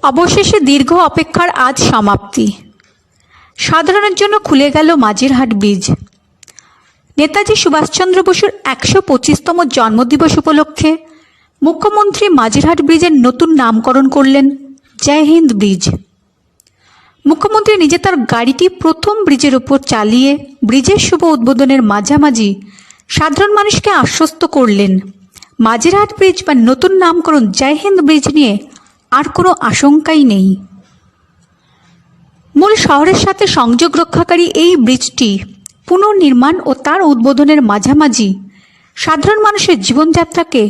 অবশেষে দীর্ঘ অপেক্ষার আজ সমাপ্তি। সাধারণের জন্য খুলে গেল মাঝেরহাট ব্রিজ। নেতাজি সুভাষচন্দ্র বসুর ১২৫তম জন্মদিবস উপলক্ষে মুখ্যমন্ত্রী মাঝেরহাট ব্রিজের নতুন নামকরণ করলেন জয় হিন্দ ব্রিজ। মুখ্যমন্ত্রী নিজে তার গাড়িটি প্রথম ব্রিজের উপর চালিয়ে ব্রিজের শুভ উদ্বোধনের মাঝামাঝি সাধারণ মানুষকে আশ্বস্ত করলেন, মাঝেরহাট ব্রিজ বা নতুন নামকরণ জয় হিন্দ ব্রিজ নিয়ে আর কোনো আশঙ্কাই নেই। মূল শহরের সাথে সংযোগ রক্ষাকারী এই ব্রিজটি পুনর্নির্মাণ ও তার উদ্বোধনের মাঝামাঝি সাধারণ মানুষের জীবনযাত্রাকে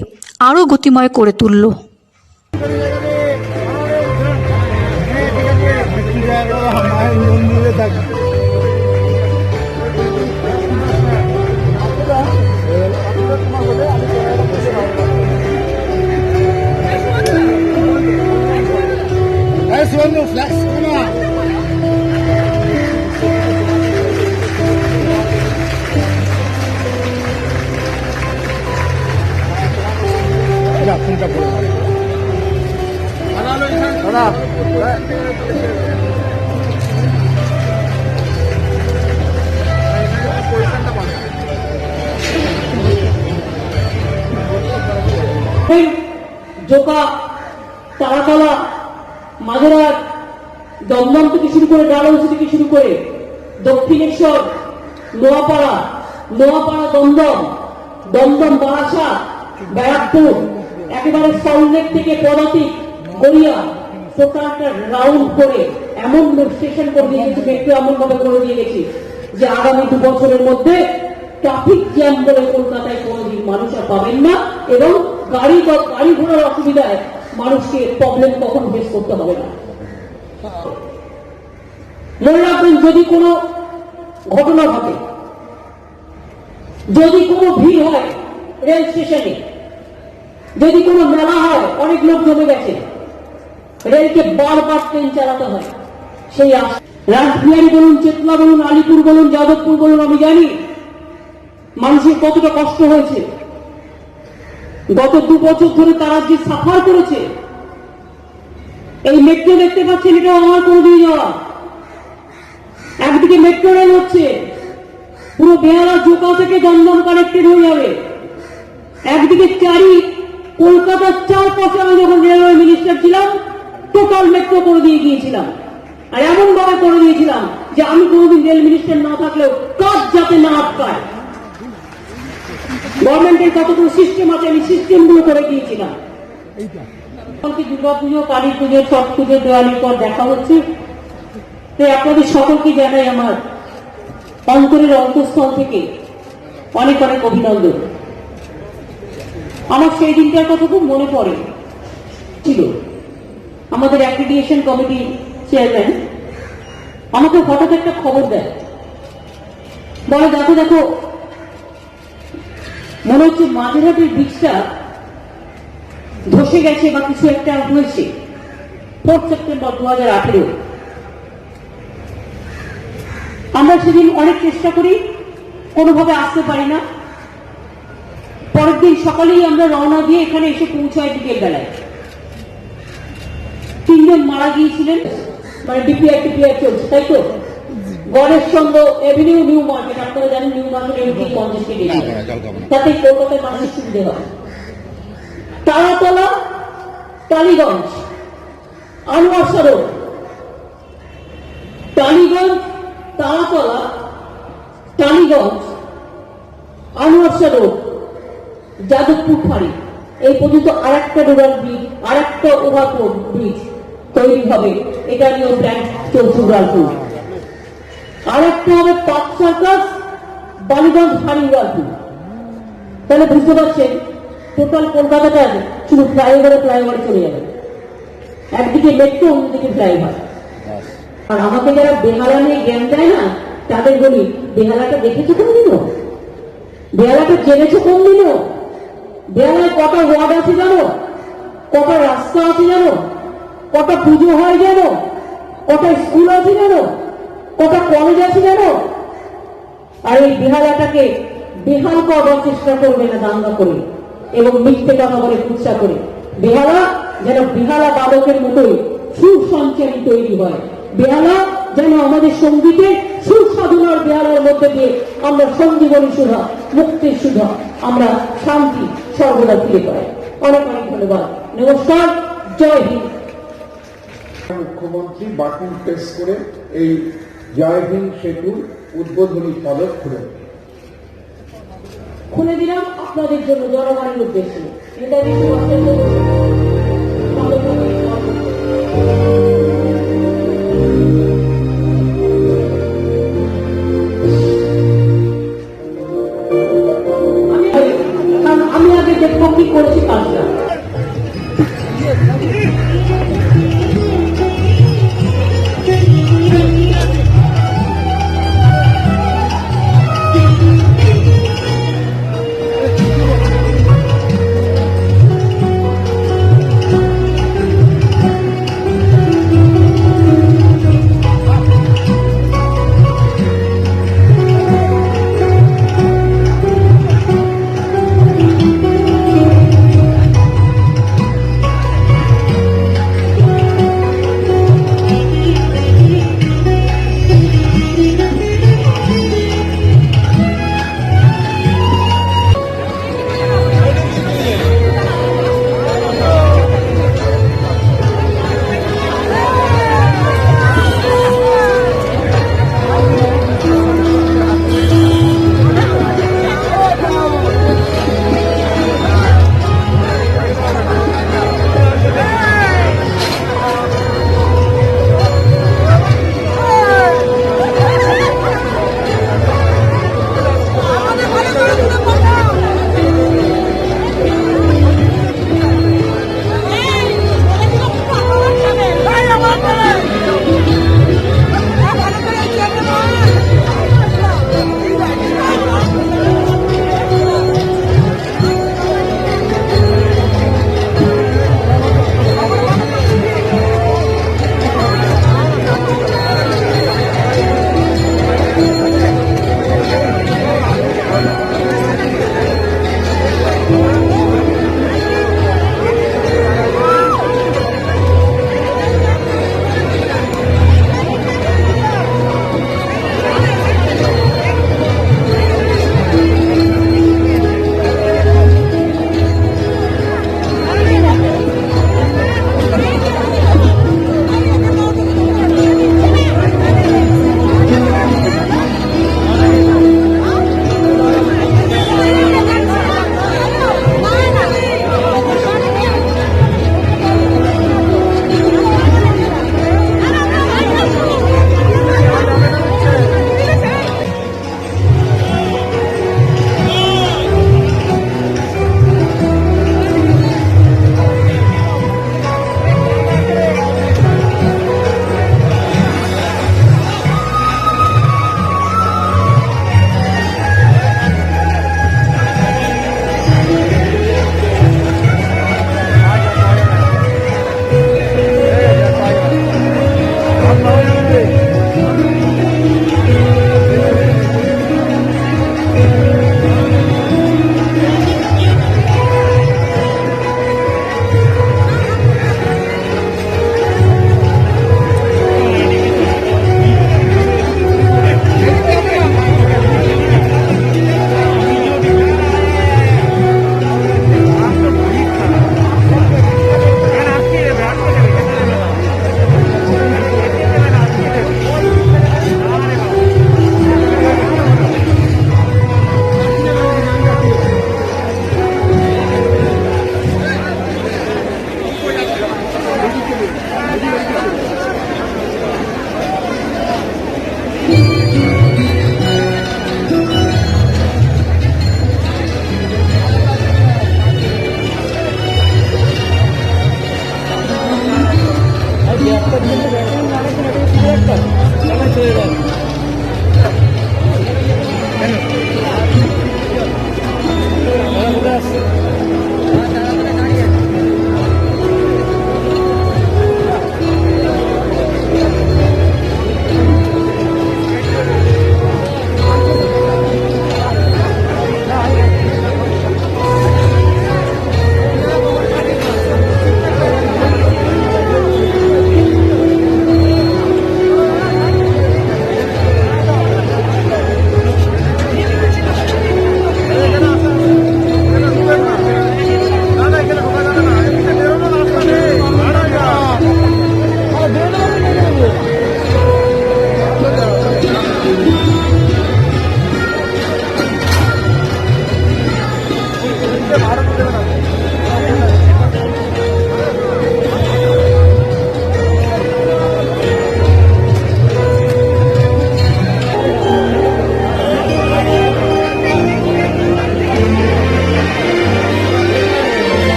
আরও গতিময় করে তুলল। জোকা, তারাতলা, মাঝেরহাট, দমদম থেকে শুরু করে ডালহৌসি থেকে শুরু করে দক্ষিণেশ্বর, নোয়াপাড়া, নোয়াপাড়া দমদম, দমদম বারাসাত, ব্যারাকপুর, একেবারে সল্টলেক থেকে পদাতিক, গড়িয়া, টোটালটা রাউন্ড করে এমন স্টেশন করে দিয়ে গেছি, মেট্রো এমন ভাবে করে দিয়ে গেছি যে আগামী 2 বছরের মধ্যে ট্রাফিক জ্যাম বলে কলকাতায় কোনোদিন মানুষ আর পাবেন না, এবং গাড়ি ঘোড়ার অসুবিধায় মানুষকে প্রবলেম কখন ফেস করতে হবে না। মনে রাখবেন, যদি কোনো ঘটনা ঘটে, যদি কোনো ভিড় হয় রেল স্টেশনে, যদি কোনো মেলা হয়, অনেক লোক জমে গেছে, রেলকে বারবার ট্রেন চালাতে হয়। সেই রাসবিহারী বলুন, চেতলা বলুন, আলিপুর বলুন, যাদবপুর বলুন, আমি জানি মানুষের কতটা কষ্ট হয়েছে। গত 2 বছর ধরে তারা যে সাফার করেছে, এই মেট্রো দেখতে পাচ্ছেন, এটা আমার কোনোদিন যাওয়া। একদিকে মেট্রো রেল হচ্ছে, পুরো বেহালা জোকা থেকে দমদম কানেক্টেড হয়ে যাবে। একদিকে কলকাতার চারপাশে আমি যখন রেলওয়ে মিনিস্টার ছিলাম, টোটাল মেট্রো করে দিয়ে গিয়েছিলাম, আর এমন ভাবে করে দিয়েছিলাম যে আমি কোনোদিন রেল মিনিস্টার না থাকলেও কাজ যাতে না আটকায়। গভর্নমেন্টের কতগুলো সিস্টেম আছে, আমি সিস্টেমগুলো করে দিয়েছিলাম। দুর্গা পুজো, কালী পুজো, ছট পুজো, দেওয়ালির পর দেখা হচ্ছে। তাই আপনাদের সকলকে জানাই আমার অন্তরের অন্তঃস্থল থেকে অনেক অনেক অভিনন্দন। আমার সেই দিনটার কথা খুব মনে পড়ে ছিল। আমাদের অ্যাক্রিডিয়েশন কমিটি চেয়ারম্যান আমাকে হঠাৎ একটা খবর দেয়, বলে দেখো দেখো, মনে হচ্ছে মাঝেরহাটের ব্রিজটা ধসে গেছে বা কিছু একটা হয়েছে। 4 সেপ্টেম্বর 2018। আমরা সেদিন অনেক চেষ্টা করি, কোনোভাবে আসতে পারি না। পরের দিন সকালেই আমরা রওনা দিয়ে এখানে এসে পৌঁছাই বিকেল বেলায়। 3 জন মারা গিয়েছিলেন, মানে ডিপিআই চলছে, তাই তো? গণেশচন্দ্র এভিনিউ, নিউ মার্কেট, আপনারা জানেন নিউ মার্কেট তাতে কলকাতায় মানুষের সুবিধে হয়। তারাতলা, টালিগঞ্জ, আনোয়ার সরোর, টালিগঞ্জ, তারাতলা, টালিগঞ্জ, আনোয়ার সরোর, যাদবপুর ফাঁড়ি, এই পর্যন্ত আরেকটা রুরাল ব্রিজ, আরেকটা ওভারপুর ব্রিজ তৈরি হবে। এটা নিয়েও প্ল্যান চলছে। উড়ালপুর আরেকটা হবে, পার্ক সার্কাস, বালিগঞ্জ ফাঁড়ি, উড়ালপুর। তাহলে বুঝতে পারছেন, টোটাল কলকাতাটা শুধু ফ্লাইওভারে চলে যাবে। একদিকে মেট্রো, অন্যদিকে ফ্লাইওভার। আর আমাকে যারা বেহালা নিয়ে জ্ঞান দেয় না, তাদের বলি, বেহালাটা দেখেছো কোনদিন? বেহালাটা জেনেছো কোনদিন? বেহালায় কটা ওয়ার্ড আছে জানো? কটা রাস্তা আছে জানো? কটা পুজো হয় জানো? কটা স্কুল আছে জানো? কটা কলেজ আছে জানো? আর এই বেহালাটাকে বেহাল করার চেষ্টা করবে না দাঙ্গা করে এবং মিথ্যে কথা বলে কুৎসা করে। বেহালা যেন বেহালা বালকের মতোই সুর সঞ্চারী তৈরি হয়। বেহালা যেন আমাদের সঙ্গীতের সুর সাধনার বেহালার মধ্যে দিয়ে আমরা সঞ্জীবনী সুধা, মুক্তির সুধা, আমরা শান্তি সর্বদা ফিরে পাই। অনেক অনেক ধন্যবাদ। নমস্কার, জয় হিন্দ। মুখ্যমন্ত্রী বাটন প্রেস করে এই জয় হিন্দ সেতুর উদ্বোধনী ফলক খুলে দিলাম আপনাদের জন্য, জনগণের উদ্দেশ্যে। নেতাজি সুভাষচন্দ্র বসু আমি আগে দেখবো কি করেছি কাজটা।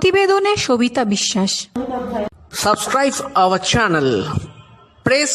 প্রতিবেদনে সবিতা বিশ্বাস। Subscribe our channel. Press